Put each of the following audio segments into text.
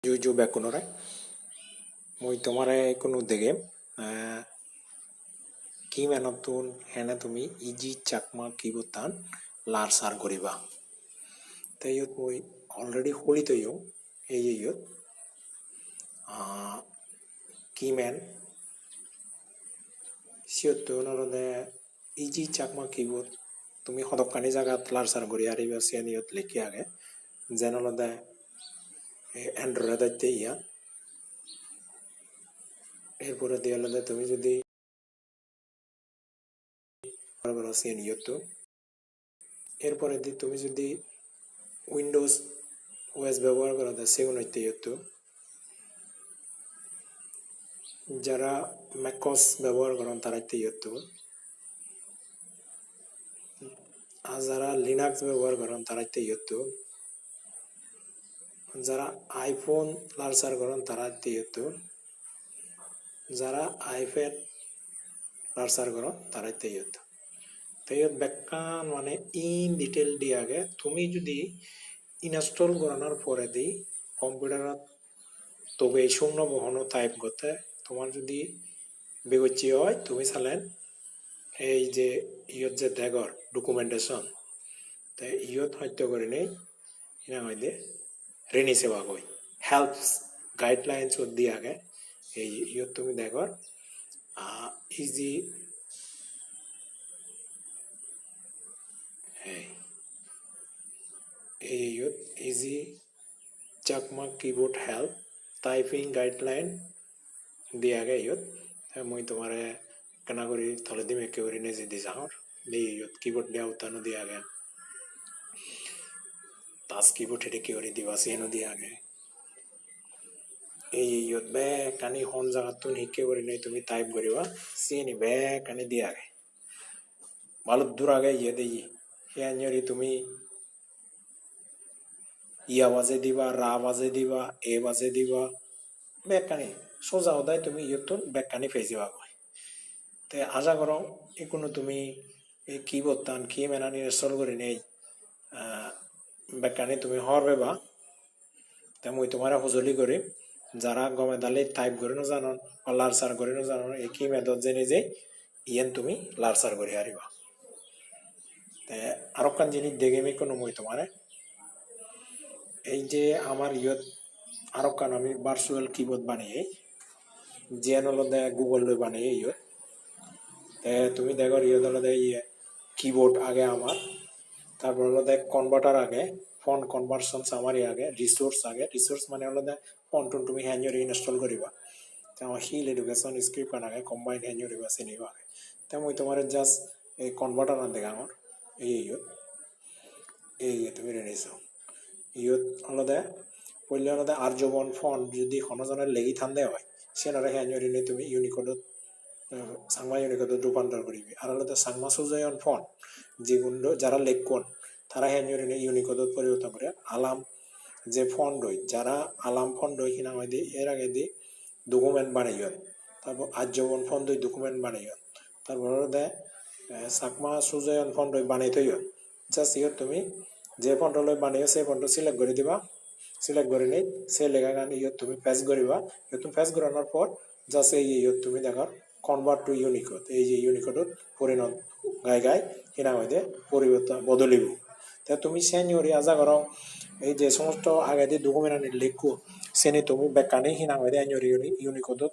জুজু ব্যাকুণরে মই তোমাৰে কোনো দেগে কি মেনতুন হেনে তুমি ইজি চাকমা কিবুতান লাৰ সাৰ কৰিবা তাইয়ত মই অলৰেডি হলি তৈও এই ইয়ত কি মেন সিয়ত নরদে ইজি চাকমা কিবুত তুমি সদকানি জাগাত লাৰ সাৰ কৰি আৰিবা সিয়ানিয়ত লিখি আগে যেনলদে অ্যান্ড্রয়েড আইতে ইয়া এরপরে দিয়ে আলাদা তুমি যদি এরপরে দিয়ে তুমি যদি উইন্ডোজ ওএস ব্যবহার করো সেগুলো হইতে যারা ম্যাকোস ব্যবহার করেন তারা হইতে আর যারা লিনাক্স ব্যবহার করেন তারা হইতে যারা আইফোন লার্সার করেন তারা হইতে যারা আইপ্যাড লার্সার করেন তারা হইতে তাই ব্যাখ্যান মানে ইন ডিটেল দিয়ে আগে তুমি যদি ইনস্টল করানোর পরে দি কম্পিউটারত তবে এই শূন্য বহন টাইপ করতে তোমার যদি বেগচ্ছি হয় তুমি চালেন এই যে ইয়ত যে দেখর ডকুমেন্টেশন তাই ইয়ত হয়তো করে নেই ইনা হইলে রেনি সেবা কই হেল্পস গাইডলাইন্স দিয়ে আগে এই ইয়ত তুমি দেখর easy easy Chakma keyboard help typing guideline দিয়ে আগে ইয়ত মই তোমারে কেনা করি থলে দিম একেবারে নিজে দি যাওয়ার দিয়ে ইয়ত কিবোর্ড দেওয়া উত্তানো দিয়ে আগে টাচ কিবোর্ড হেঁটে কেউরি দিবা সিয়ানো দিয়ে আগে এই ইয়ত বে কানি হন জায়গাত তুমি হিকে করি নাই তুমি টাইপ করিবা সিয়ানি বে কানি দিয়ে আগে ভালো দূর আগে ইয়ে দেই হিয়ানি তুমি ইয়া বাজে দিবা রা বাজে দিবা এ বাজে দিবা বেকানি সোজা ওদায় তুমি ইয়তুন বেকানি ফেজিবা কয় তে আশা করো কোনো তুমি এই কিবোর্ড তান কি মেনানি ইনস্টল করি নেই বেকানি তুমি হরবে বা তে মই তোমারে সজলি করি যারা গমে দালে টাইপ করে না জানন বা লার্সার করে না জানন এই কি মেথড জেনে যে ইয়েন তুমি লার্সার করে হারিবা তে আরো কান জিনিস দেখে আমি কোনো মই তোমারে এই যে আমার ইয়ত আরো কান আমি ভার্চুয়াল কিবোর্ড বানিয়ে জেনলদে গুগল লই বানিয়ে ইয়ত তুমি দেখো ইয়দলদে ইয়ে কিবোর্ড আগে আমার তারপর হলো কনভার্টার আগে ফন্ট কনভার্সনস আমারই আগে রিসোর্স মানে হলো ফন্ট তুমি হ্যাঞ্জরি ইনস্টল করিবা আমার হিল এডুকেশন স্ক্রিপ্ট আগে কম্বাইন হ্যাঞ্জরি বা চিনিবা আগে মই তোমার জাস্ট এই কনভার্টার আন দেখা আমার এই তুমি রেনিছো ইয়ত হলো পড়লে হলো আর্যবন ফন্ট যদি হনজনের লেগি থান্দে হয় সেনারে হ্যাঞ্জরি নিয়ে তুমি ইউনিকোডত সাংমা ইউনিকোডত রূপান্তর করিবি আর হলো সাংমা সুজয়ন ফন্ট যেগুলো যারা লেখকন তারা হ্যাঞ্জরি নিয়ে ইউনিকোডত পরিবর্তন করে আলাম যে ফন্ট হই যারা আলাম ফন্ট হই কিনা হয় এর আগে দিয়ে ডকুমেন্ট বানাইন তারপর আর্যবন ফন্ট হই ডকুমেন্ট বানাইন তারপর চাকমা সুজয়ন ফন্ট হই বানাই থইন জাস্ট ইয়ত তুমি যে ফন্ট লই বানাইও সেই ফন্ট সিলেক্ট করে দিবা সিলেক্ট করে নেই সে লেখা গান ইয়ত তুমি পেজ করিবা তুমি পেজ করানোর পর জাস্ট এই ইয়ত তুমি দেখার কনভার্ট টু ইউনিকোড এই যে ইউনিকোডত পরিণত গায় কিনা হইতে পরিবর্তন বদলিব তা তুমি সেনিয়রি আজা করো এই যে সমস্ত আগে দিয়ে ডকুমেন্ট আনি লিখো সেনি তুমি বেকানি হিনা হইতে আইনিয়রি ইউনিকোডত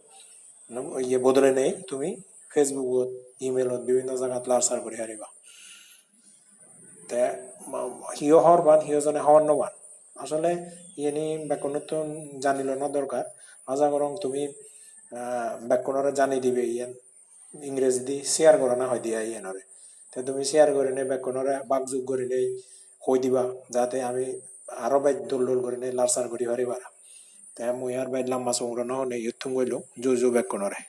ইয়ে বদলে নেই তুমি ফেসবুকত ইমেলত বিভিন্ন জায়গাত লার্সার করে হারিবা তে হিও হওয়ার বান হিও জনে হওয়ার নবান আসলে ইয়েনি ব্যাকরণত জানিল না দরকার আজা করং তুমি ব্যাকরণরে জানি দিবে ইয়েন ইংরেজি দি শেয়ার করা না হয় দিয়া ইয়েনরে তে তুমি শেয়ার করে নে ব্যাকরণরে বাকযোগ করে নেই হই দিবা যাতে আমি আরো বাইক দোল করে নেই লার্সার করি হারিবার তে মই আর বাইক লাম্বা সংগ্রহ নেই ইউথুম গইল জো ব্যাকরণরে